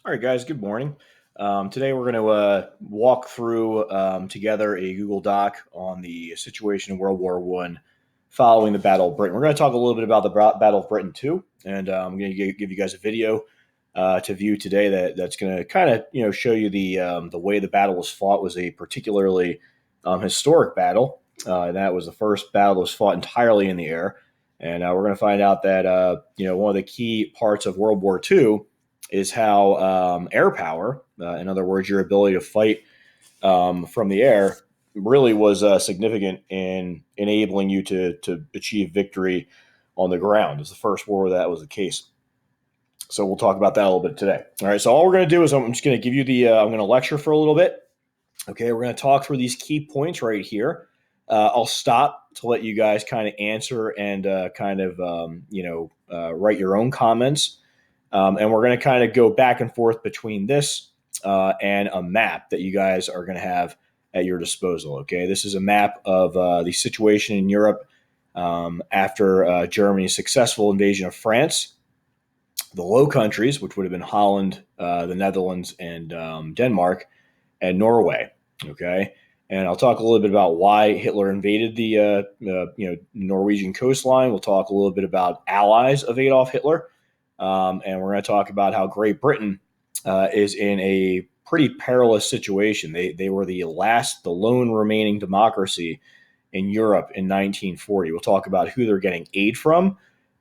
All right, guys, good morning. Today we're going to walk through together a Google Doc on the situation in World War One following the Battle of Britain. We're going to talk a little bit about the Battle of Britain too, and I'm going to give you guys a video to view today that's going to kind of show you the way the battle was fought was a particularly historic battle. And that was the first battle that was fought entirely in the air, and we're going to find out that one of the key parts of World War Two is how air power, in other words, your ability to fight from the air, really was significant in enabling you to achieve victory on the ground. It's the first war where that was the case. So we'll talk about that a little bit today. All right. So all we're going to do is I'm just going to give you I'm going to lecture for a little bit. Okay. We're going to talk through these key points right here. I'll stop to let you guys kind of answer and write your own comments. And we're going to kind of go back and forth between this and a map that you guys are going to have at your disposal. Okay, this is a map of the situation in Europe after Germany's successful invasion of France. The Low Countries, which would have been Holland, the Netherlands, and Denmark, and Norway. Okay, and I'll talk a little bit about why Hitler invaded the Norwegian coastline. We'll talk a little bit about allies of Adolf Hitler. And we're going to talk about how Great Britain is in a pretty perilous situation. They were the lone remaining democracy in Europe in 1940. We'll talk about who they're getting aid from,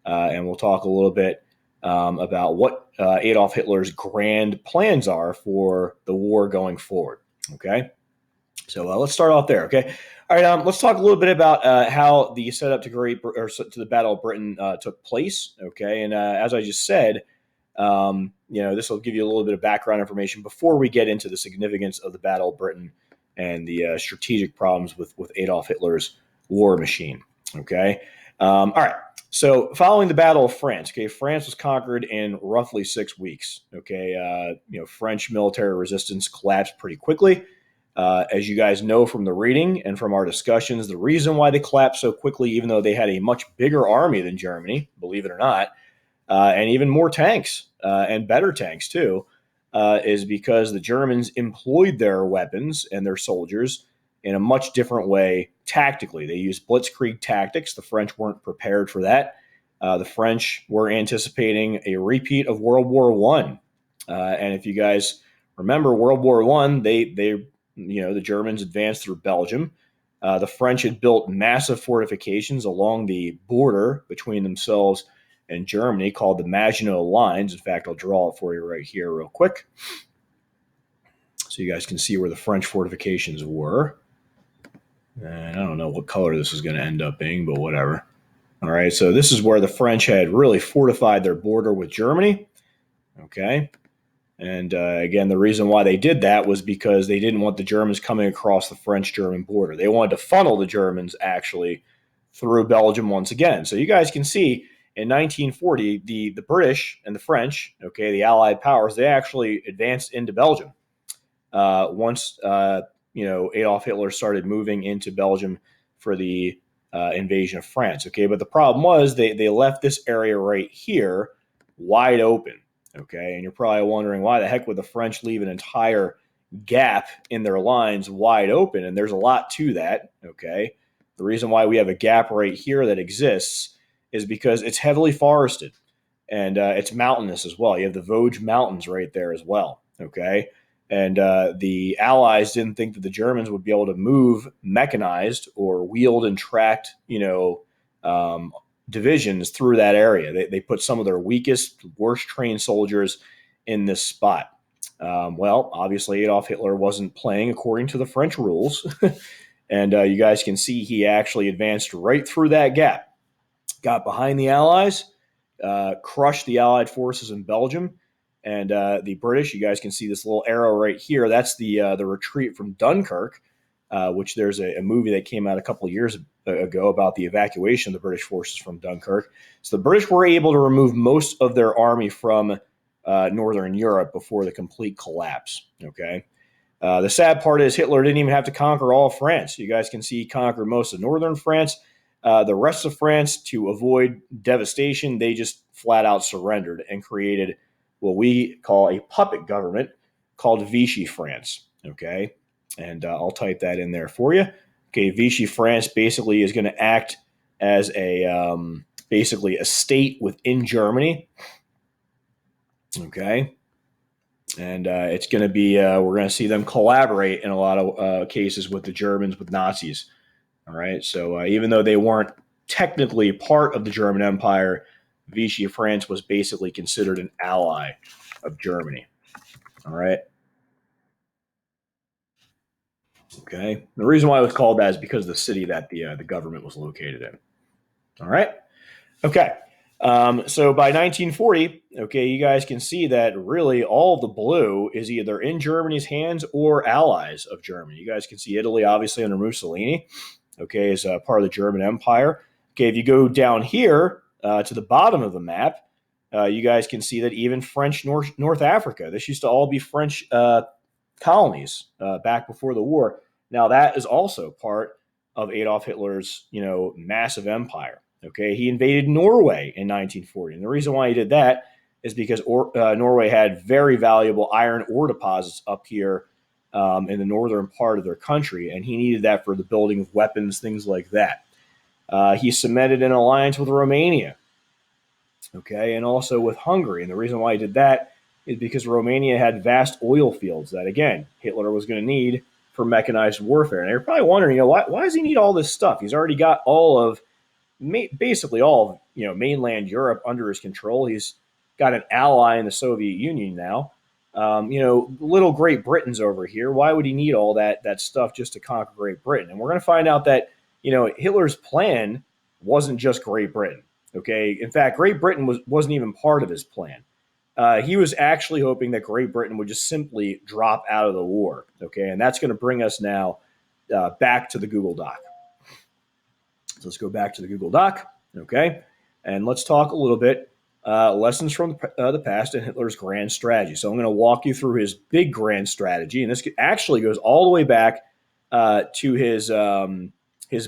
and we'll talk a little bit about what Adolf Hitler's grand plans are for the war going forward. Okay, so let's start off there. Okay. All right, let's talk a little bit about how the setup to the Battle of Britain took place. Okay, and as I just said, this will give you a little bit of background information before we get into the significance of the Battle of Britain and the strategic problems with Adolf Hitler's war machine. Okay, all right. So, following the Battle of France, okay, France was conquered in roughly 6 weeks. Okay, French military resistance collapsed pretty quickly. As you guys know from the reading and from our discussions, the reason why they collapsed so quickly, even though they had a much bigger army than Germany, believe it or not, and even more tanks and better tanks too, is because the Germans employed their weapons and their soldiers in a much different way tactically. They used blitzkrieg tactics. The French weren't prepared for that. The French were anticipating a repeat of World War One, and if you guys remember World War One, the Germans advanced through Belgium. The French had built massive fortifications along the border between themselves and Germany called the Maginot Lines. In fact, I'll draw it for you right here real quick so you guys can see where the French fortifications were. And I don't know what color this is going to end up being, but whatever. All right, so this is where the French had really fortified their border with Germany. Okay. And again, the reason why they did that was because they didn't want the Germans coming across the French-German border. They wanted to funnel the Germans actually through Belgium once again. So you guys can see in 1940, the British and the French, okay, the Allied powers, they actually advanced into Belgium once Adolf Hitler started moving into Belgium for the invasion of France. Okay, but the problem was they left this area right here wide open. Okay, and you're probably wondering why the heck would the French leave an entire gap in their lines wide open? And there's a lot to that. Okay, the reason why we have a gap right here that exists is because it's heavily forested and it's mountainous as well. You have the Vosges Mountains right there as well. Okay, and the Allies didn't think that the Germans would be able to move mechanized or wheeled and tracked, divisions through that area. They put some of their weakest, worst trained soldiers in this spot. Well, obviously, Adolf Hitler wasn't playing according to the French rules. And you guys can see he actually advanced right through that gap, got behind the Allies, crushed the Allied forces in Belgium. And the British, you guys can see this little arrow right here. That's the retreat from Dunkirk, which there's a movie that came out a couple of years ago about the evacuation of the British forces from Dunkirk. So the British were able to remove most of their army from Northern Europe before the complete collapse. Okay. The sad part is Hitler didn't even have to conquer all of France. You guys can see he conquered most of northern France. The rest of France, to avoid devastation, they just flat out surrendered and created what we call a puppet government called Vichy France. Okay, and I'll type that in there for you. Okay, Vichy France basically is going to act as a basically a state within Germany. Okay, and it's going to be we're going to see them collaborate in a lot of cases with the Germans, with Nazis. All right, so even though they weren't technically part of the German Empire, Vichy France was basically considered an ally of Germany. All right. Okay. The reason why it was called that is because of the city that the government was located in. All right. Okay. So by 1940, okay, you guys can see that really all of the blue is either in Germany's hands or allies of Germany. You guys can see Italy, obviously, under Mussolini, okay, is part of the German Empire. Okay, if you go down here to the bottom of the map, you guys can see that even French North Africa, this used to all be French colonies back before the war. Now that is also part of Adolf Hitler's, massive empire. Okay, he invaded Norway in 1940, and the reason why he did that is because Norway had very valuable iron ore deposits up here in the northern part of their country, and he needed that for the building of weapons, things like that. He cemented an alliance with Romania, okay, and also with Hungary, and the reason why he did that is because Romania had vast oil fields that, again, Hitler was going to need for mechanized warfare. And you're probably wondering, why does he need all this stuff? He's already got basically all of mainland Europe under his control. He's got an ally in the Soviet Union now. Little Great Britain's over here. Why would he need all that stuff just to conquer Great Britain? And we're going to find out that Hitler's plan wasn't just Great Britain. Okay, in fact, Great Britain wasn't even part of his plan. He was actually hoping that Great Britain would just simply drop out of the war. Okay, and that's going to bring us now back to the Google Doc. So let's go back to the Google Doc, okay? And let's talk a little bit lessons from the past and Hitler's grand strategy. So I'm going to walk you through his big grand strategy, and this actually goes all the way back to his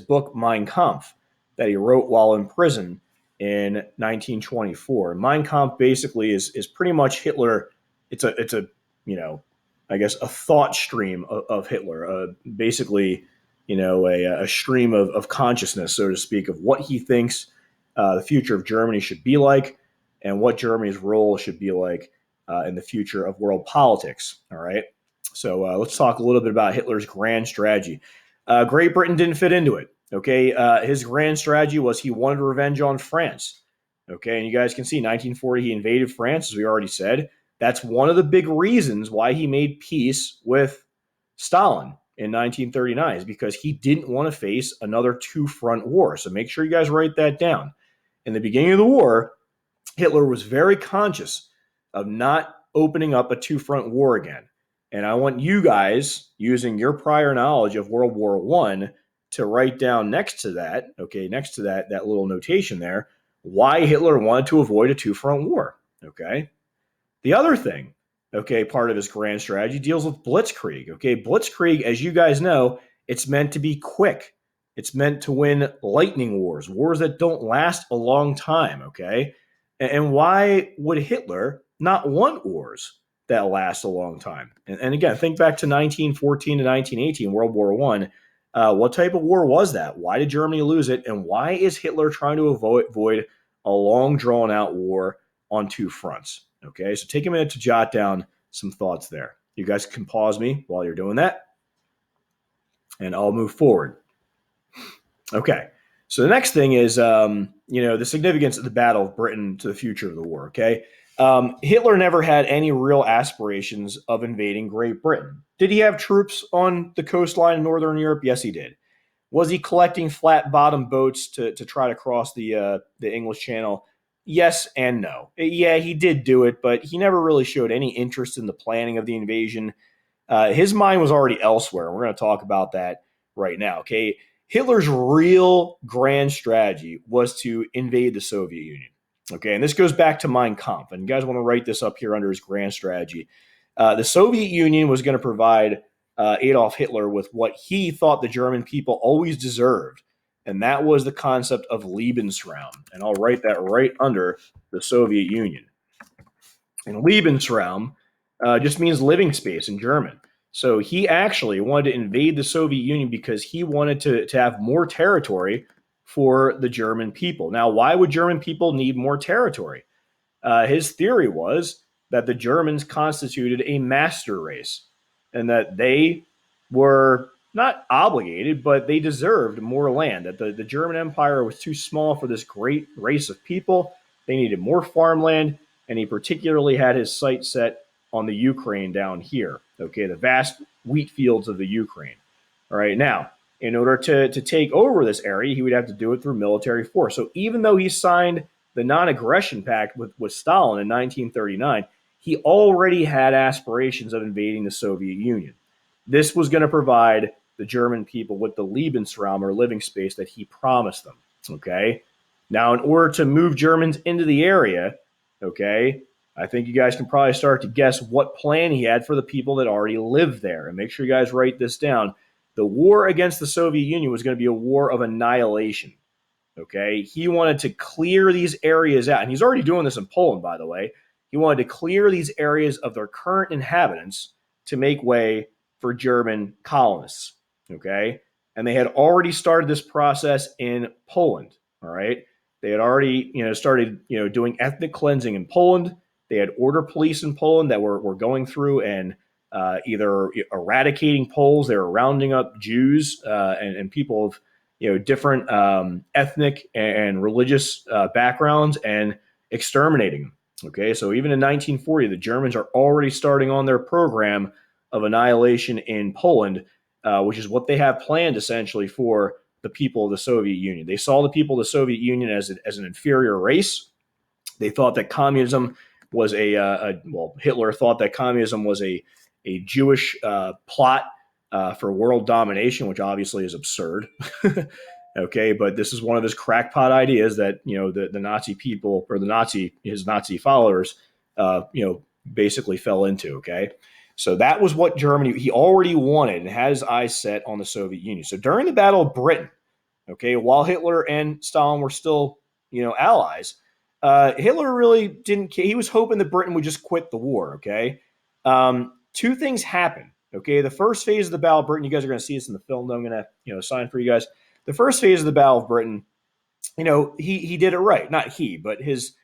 book Mein Kampf that he wrote while in prison in 1924. Mein Kampf basically is pretty much Hitler. It's a I guess a thought stream of Hitler, basically a stream of consciousness, so to speak, of what he thinks the future of Germany should be like and what Germany's role should be like in the future of world politics. All right. So let's talk a little bit about Hitler's grand strategy. Great Britain didn't fit into it. Okay. His grand strategy was he wanted revenge on France. Okay. And you guys can see 1940, he invaded France, as we already said. That's one of the big reasons why he made peace with Stalin in 1939 is because he didn't want to face another two-front war. So make sure you guys write that down. In the beginning of the war, Hitler was very conscious of not opening up a two-front war again. And I want you guys, using your prior knowledge of World War I, to write down next to that little notation there, why Hitler wanted to avoid a two-front war. Okay. The other thing, okay, part of his grand strategy deals with blitzkrieg. Okay, blitzkrieg, as you guys know, it's meant to be quick. It's meant to win lightning wars, wars that don't last a long time. Okay, and why would Hitler not want wars that last a long time? And again, think back to 1914 to 1918, World War I. What type of war was that? Why did Germany lose it? And why is Hitler trying to avoid a long, drawn-out war on two fronts? Okay, so take a minute to jot down some thoughts there. You guys can pause me while you're doing that, and I'll move forward. Okay, so the next thing is, the significance of the Battle of Britain to the future of the war. Okay, Hitler never had any real aspirations of invading Great Britain. Did he have troops on the coastline in Northern Europe? Yes, he did. Was he collecting flat-bottom boats to try to cross the English Channel? Yes and no. Yeah, he did do it, but he never really showed any interest in the planning of the invasion. His mind was already elsewhere. We're going to talk about that right now. Okay, Hitler's real grand strategy was to invade the Soviet Union. Okay, and this goes back to Mein Kampf, and you guys want to write this up here under his grand strategy. The Soviet Union was going to provide Adolf Hitler with what he thought the German people always deserved, and that was the concept of Lebensraum. And I'll write that right under the Soviet Union. And Lebensraum just means living space in German. So he actually wanted to invade the Soviet Union because he wanted to have more territory for the German people. Now, why would German people need more territory? His theory was that the Germans constituted a master race and that they were not obligated, but they deserved more land, that the German Empire was too small for this great race of people. They needed more farmland, and he particularly had his sights set on the Ukraine down here, okay, the vast wheat fields of the Ukraine. All right, now, in order to take over this area, he would have to do it through military force. So even though he signed the non-aggression pact with Stalin in 1939, he already had aspirations of invading the Soviet Union. This was going to provide the German people with the Lebensraum, or living space, that he promised them. Okay. Now, in order to move Germans into the area, okay, I think you guys can probably start to guess what plan he had for the people that already lived there. And make sure you guys write this down. The war against the Soviet Union was going to be a war of annihilation. Okay. He wanted to clear these areas out. And he's already doing this in Poland, by the way. He wanted to clear these areas of their current inhabitants to make way for German colonists. Okay. And they had already started this process in Poland. All right. They had already, started, doing ethnic cleansing in Poland. They had order police in Poland that were going through and either eradicating Poles. They were rounding up Jews and people of different ethnic and religious backgrounds and exterminating them. Okay, so even in 1940, the Germans are already starting on their program of annihilation in Poland, which is what they have planned essentially for the people of the Soviet Union. They saw the people of the Soviet Union as an inferior race. They thought that communism was Hitler thought that communism was a Jewish plot for world domination, which obviously is absurd. Okay, but this is one of his crackpot ideas that the Nazi people, or his Nazi followers, basically fell into. Okay, so that was what Germany he already wanted and had his eyes set on the Soviet Union. So during the Battle of Britain, okay, while Hitler and Stalin were still allies, Hitler really didn't care. He was hoping that Britain would just quit the war. Okay, two things happened. Okay, the first phase of the Battle of Britain, you guys are going to see this in the film that I'm going to assign for you guys. The first phase of the Battle of Britain, he did it right. Not he, but his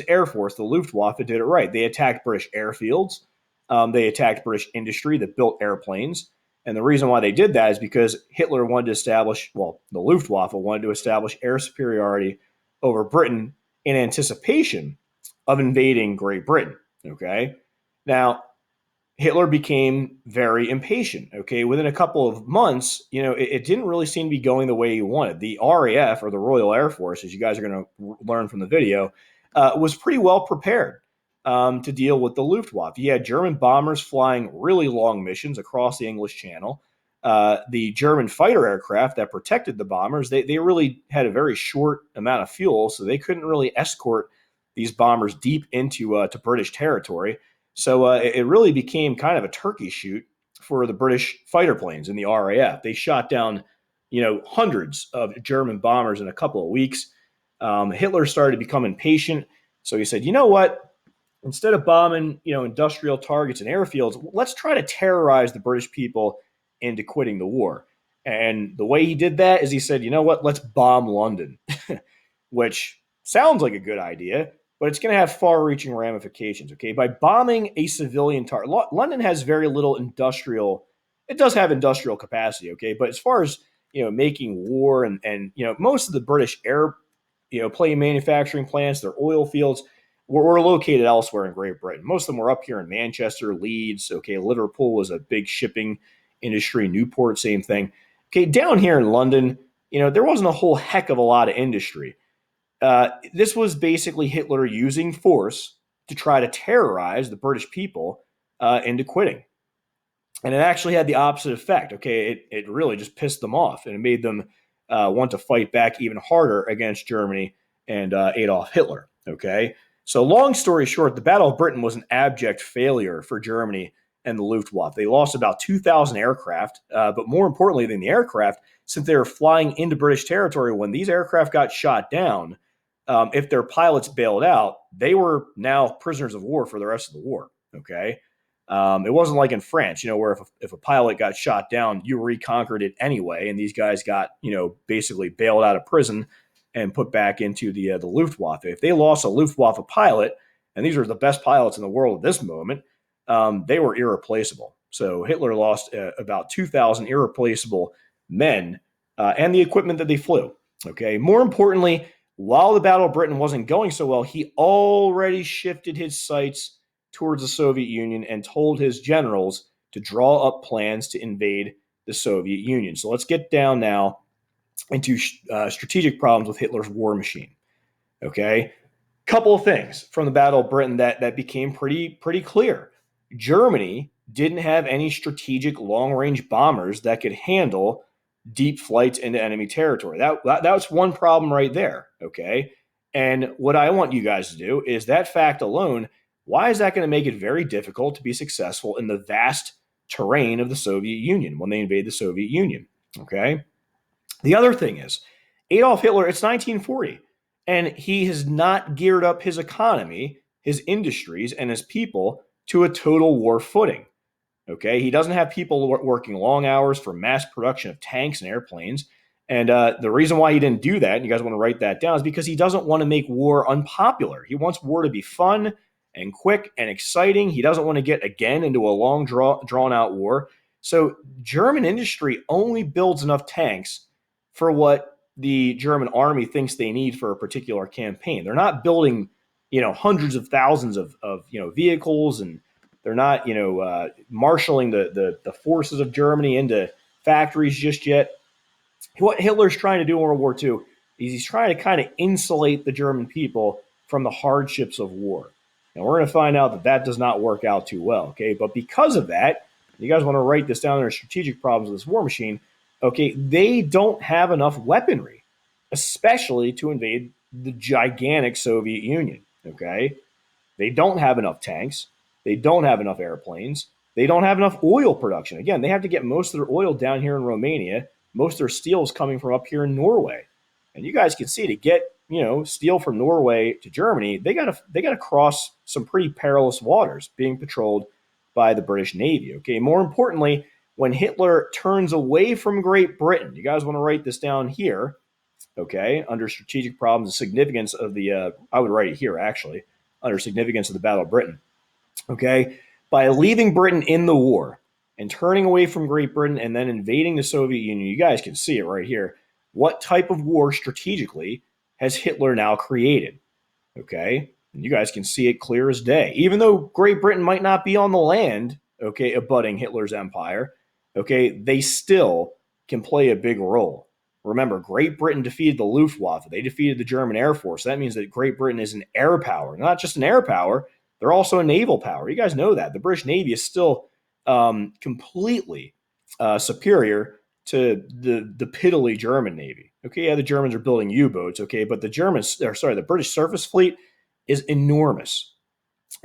Air Force, the Luftwaffe, did it right. They attacked British airfields. They attacked British industry that built airplanes. And the reason why they did that is because Hitler wanted to establish, the Luftwaffe wanted to establish air superiority over Britain in anticipation of invading Great Britain. Okay. Now, Hitler became very impatient. Okay, within a couple of months, it didn't really seem to be going the way he wanted. The RAF, or the Royal Air Force, as you guys are going to learn from the video, was pretty well prepared to deal with the Luftwaffe. He had German bombers flying really long missions across the English Channel. The German fighter aircraft that protected the bombers, they really had a very short amount of fuel, so they couldn't really escort these bombers deep into to British territory. So it really became kind of a turkey shoot for the British fighter planes in the RAF. They shot down, hundreds of German bombers in a couple of weeks. Hitler started to become impatient. So he said, you know what? Instead of bombing, industrial targets and airfields, let's try to terrorize the British people into quitting the war. And the way he did that is he said, you know what? Let's bomb London, which sounds like a good idea, but it's going to have far-reaching ramifications, okay? By bombing a civilian target, London has very little industrial, it does have industrial capacity, okay? But as far as, making war and most of the British plane manufacturing plants, their oil fields, were located elsewhere in Great Britain. Most of them were up here in Manchester, Leeds, okay? Liverpool was a big shipping industry, Newport, same thing. Okay, down here in London, there wasn't a whole heck of a lot of industry. This was basically Hitler using force to try to terrorize the British people into quitting. And it actually had the opposite effect. Okay, it really just pissed them off, and it made them want to fight back even harder against Germany and Adolf Hitler. Okay, so long story short, the Battle of Britain was an abject failure for Germany and the Luftwaffe. They lost about 2,000 aircraft, but more importantly than the aircraft, since they were flying into British territory, when these aircraft got shot down, if their pilots bailed out, they were now prisoners of war for the rest of the war. Okay. It wasn't like in France, where if a pilot got shot down, you reconquered it anyway, and these guys got, basically bailed out of prison and put back into the Luftwaffe. If they lost a Luftwaffe pilot, and these are the best pilots in the world at this moment, they were irreplaceable. So Hitler lost about 2,000 irreplaceable men and the equipment that they flew. Okay. More importantly, while the Battle of Britain wasn't going so well, he already shifted his sights towards the Soviet Union and told his generals to draw up plans to invade the Soviet Union. So let's get down now into strategic problems with Hitler's war machine. Okay. Couple of things from the Battle of Britain that became pretty clear. Germany didn't have any strategic long-range bombers that could handle deep flights into enemy territory. That was one problem right there, okay? And what I want you guys to do is that fact alone, why is that going to make it very difficult to be successful in the vast terrain of the Soviet Union when they invade the Soviet Union, okay? The other thing is, Adolf Hitler, it's 1940, and he has not geared up his economy, his industries, and his people to a total war footing. Okay, he doesn't have people working long hours for mass production of tanks and airplanes. And the reason why he didn't do that, and you guys want to write that down, is because he doesn't want to make war unpopular. He wants war to be fun and quick and exciting. He doesn't want to get again into a long drawn out war. So German industry only builds enough tanks for what the German army thinks they need for a particular campaign. They're not building, hundreds of thousands of vehicles, and they're not, marshaling the forces of Germany into factories just yet. What Hitler's trying to do in World War II is he's trying to kind of insulate the German people from the hardships of war. And we're going to find out that does not work out too well, okay? But because of that, you guys want to write this down in our strategic problems of this war machine, okay, they don't have enough weaponry, especially to invade the gigantic Soviet Union, okay? They don't have enough tanks. They don't have enough airplanes. They don't have enough oil production. Again, they have to get most of their oil down here in Romania. Most of their steel is coming from up here in Norway. And you guys can see, to get, steel from Norway to Germany, they gotta cross some pretty perilous waters being patrolled by the British Navy. Okay. More importantly, when Hitler turns away from Great Britain, you guys want to write this down here, okay, under strategic problems, the significance of the, I would write it here actually, under significance of the Battle of Britain. Okay, by leaving Britain in the war and turning away from Great Britain and then invading the Soviet Union, you guys can see it right here. What type of war strategically has Hitler now created? Okay, and you guys can see it clear as day. Even though Great Britain might not be on the land, okay, abutting Hitler's empire, okay, they still can play a big role. Remember, Great Britain defeated the Luftwaffe. They defeated the German Air Force. That means that Great Britain is an air power, not just an air power. They're also a naval power. You guys know that. The British Navy is still completely superior to the piddly German Navy. Okay, yeah, the Germans are building U-boats, okay, but the British surface fleet is enormous.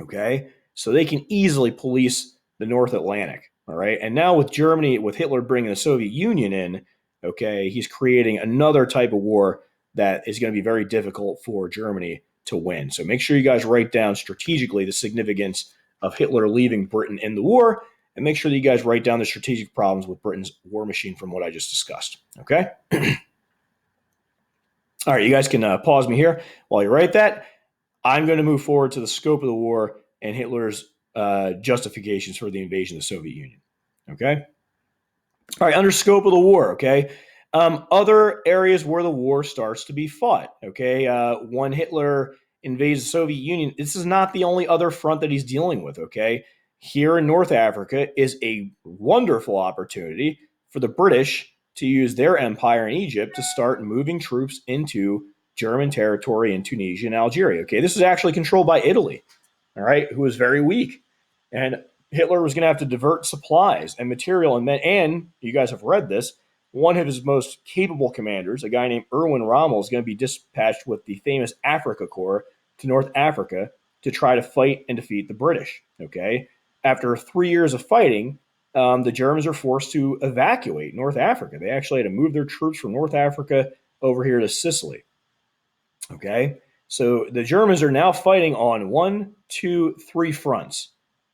Okay, so they can easily police the North Atlantic. All right, and now with Germany, with Hitler bringing the Soviet Union in, okay, he's creating another type of war that is going to be very difficult for Germany to win. So make sure you guys write down strategically the significance of Hitler leaving Britain in the war, and make sure that you guys write down the strategic problems with Britain's war machine from what I just discussed. Okay? All right, you guys can pause me here while you write that. I'm going to move forward to the scope of the war and Hitler's justifications for the invasion of the Soviet Union. Okay? All right, under scope of the war, okay? Other areas where the war starts to be fought, okay? When Hitler invades the Soviet Union, this is not the only other front that he's dealing with, okay? Here in North Africa is a wonderful opportunity for the British to use their empire in Egypt to start moving troops into German territory in Tunisia and Algeria, okay? This is actually controlled by Italy, all right, who is very weak. And Hitler was going to have to divert supplies and material and men, and you guys have read this, one of his most capable commanders, a guy named Erwin Rommel, is going to be dispatched with the famous Afrika Korps to North Africa to try to fight and defeat the British. Okay, after 3 years of fighting, the Germans are forced to evacuate North Africa. They actually had to move their troops from North Africa over here to Sicily. Okay, So the Germans are now fighting on 1, 2, 3 fronts,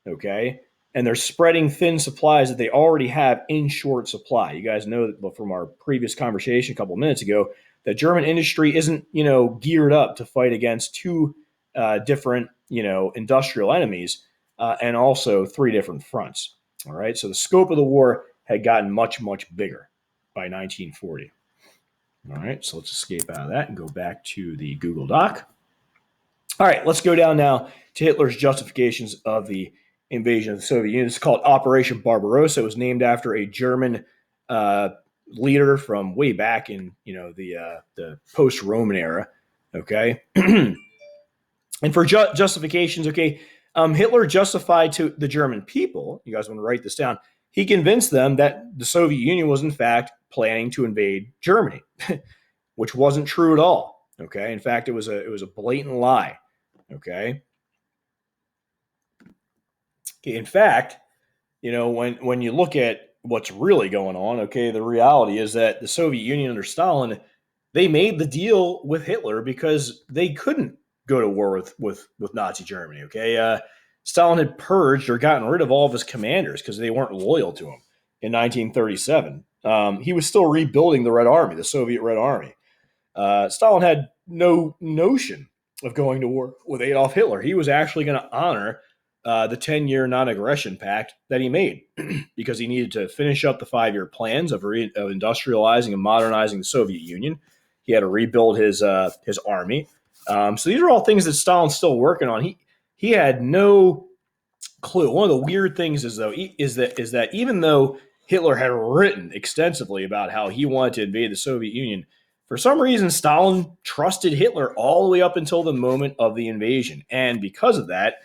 okay? And they're spreading thin supplies that they already have in short supply. You guys know that from our previous conversation a couple of minutes ago that German industry isn't, geared up to fight against two different, industrial enemies and also 3 different fronts. All right, so the scope of the war had gotten much, much bigger by 1940. All right, so let's escape out of that and go back to the Google Doc. All right, let's go down now to Hitler's justifications of the invasion of the Soviet Union. It's called Operation Barbarossa. It was named after a German leader from way back in the post-Roman era. Okay, and for justifications, okay, Hitler justified to the German people. You guys want to write this down? He convinced them that the Soviet Union was in fact planning to invade Germany, which wasn't true at all. Okay, in fact, it was a blatant lie. Okay. In fact, when you look at what's really going on, okay, the reality is that the Soviet Union under Stalin, they made the deal with Hitler because they couldn't go to war with Nazi Germany. Okay, Stalin had purged or gotten rid of all of his commanders because they weren't loyal to him in 1937. He was still rebuilding the Red Army, the Soviet Red Army. Stalin had no notion of going to war with Adolf Hitler. He was actually going to honor the 10-year non-aggression pact that he made because he needed to finish up the 5-year plans of industrializing and modernizing the Soviet Union. He had to rebuild his army. So these are all things that Stalin's still working on. He had no clue. One of the weird things is that even though Hitler had written extensively about how he wanted to invade the Soviet Union, for some reason Stalin trusted Hitler all the way up until the moment of the invasion. And because of that,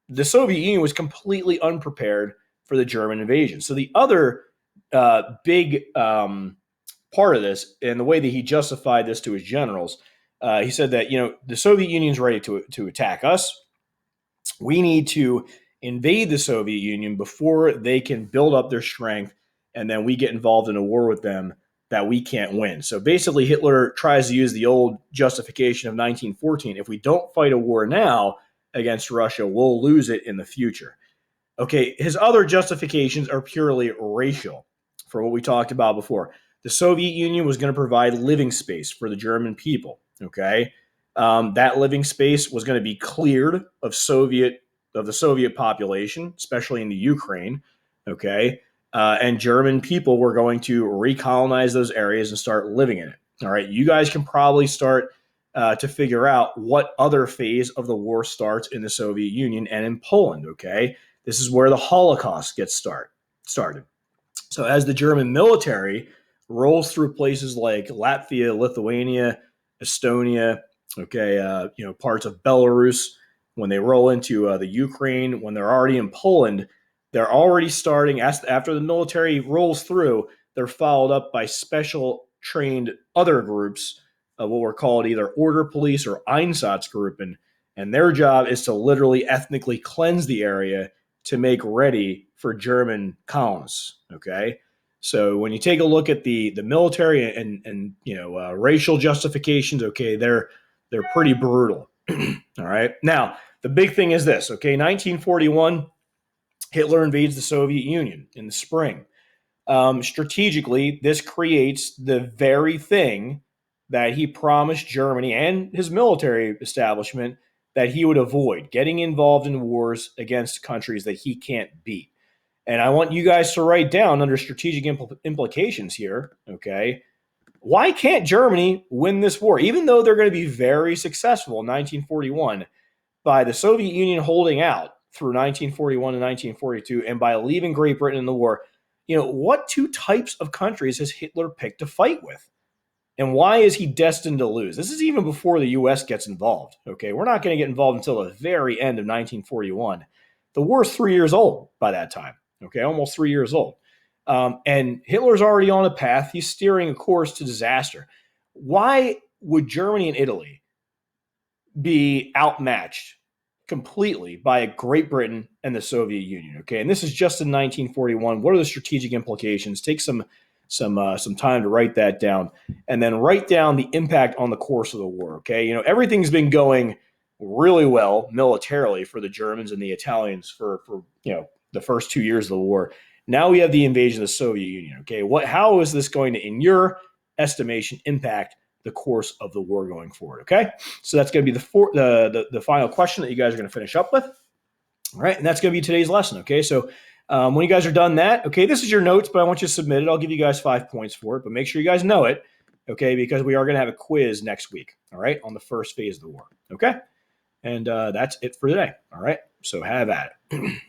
the Soviet Union was completely unprepared for the German invasion. So the other big part of this, and the way that he justified this to his generals, he said that the Soviet Union's ready to attack us. We need to invade the Soviet Union before they can build up their strength, and then we get involved in a war with them that we can't win. So basically, Hitler tries to use the old justification of 1914. If we don't fight a war now against Russia, we'll lose it in the future. Okay, his other justifications are purely racial, for what we talked about before. The Soviet Union was going to provide living space for the German people. Okay, that living space was going to be cleared of the Soviet population, especially in the Ukraine. Okay, and German people were going to recolonize those areas and start living in it. All right, you guys can probably start to figure out what other phase of the war starts in the Soviet Union and in Poland. Okay, this is where the Holocaust gets started. So as the German military rolls through places like Latvia, Lithuania, Estonia, okay, parts of Belarus, when they roll into the Ukraine, when they're already in Poland, they're already starting, after the military rolls through, they're followed up by special trained other groups, what were called either Order Police or Einsatzgruppen, and their job is to literally ethnically cleanse the area to make ready for German colonists. Okay, so when you take a look at the military and racial justifications, okay, they're pretty brutal. All right, now the big thing is this. Okay, 1941, Hitler invades the Soviet Union in the spring. Strategically, this creates the very thing that he promised Germany and his military establishment that he would avoid: getting involved in wars against countries that he can't beat. And I want you guys to write down under strategic implications here, okay? Why can't Germany win this war? Even though they're going to be very successful in 1941, by the Soviet Union holding out through 1941 and 1942, and by leaving Great Britain in the war, what two types of countries has Hitler picked to fight with? And why is he destined to lose? This is even before the U.S. gets involved. Okay, we're not going to get involved until the very end of 1941. The war's 3 years old by that time. Okay, almost 3 years old. And Hitler's already on a path. He's steering a course to disaster. Why would Germany and Italy be outmatched completely by Great Britain and the Soviet Union? Okay, and this is just in 1941. What are the strategic implications? Take some some time to write that down, and then write down the impact on the course of the war. Okay, everything's been going really well militarily for the Germans and the Italians for the first 2 years of the war. Now we have the invasion of the Soviet Union. Okay, how is this going to, in your estimation, impact the course of the war going forward? Okay, so that's going to be the final question that you guys are going to finish up with. All right, and that's going to be today's lesson. Okay, so when you guys are done that, okay, this is your notes, but I want you to submit it. I'll give you guys 5 points for it, but make sure you guys know it, okay, because we are going to have a quiz next week, all right, on the first phase of the war, okay? And that's it for today, all right? So have at it.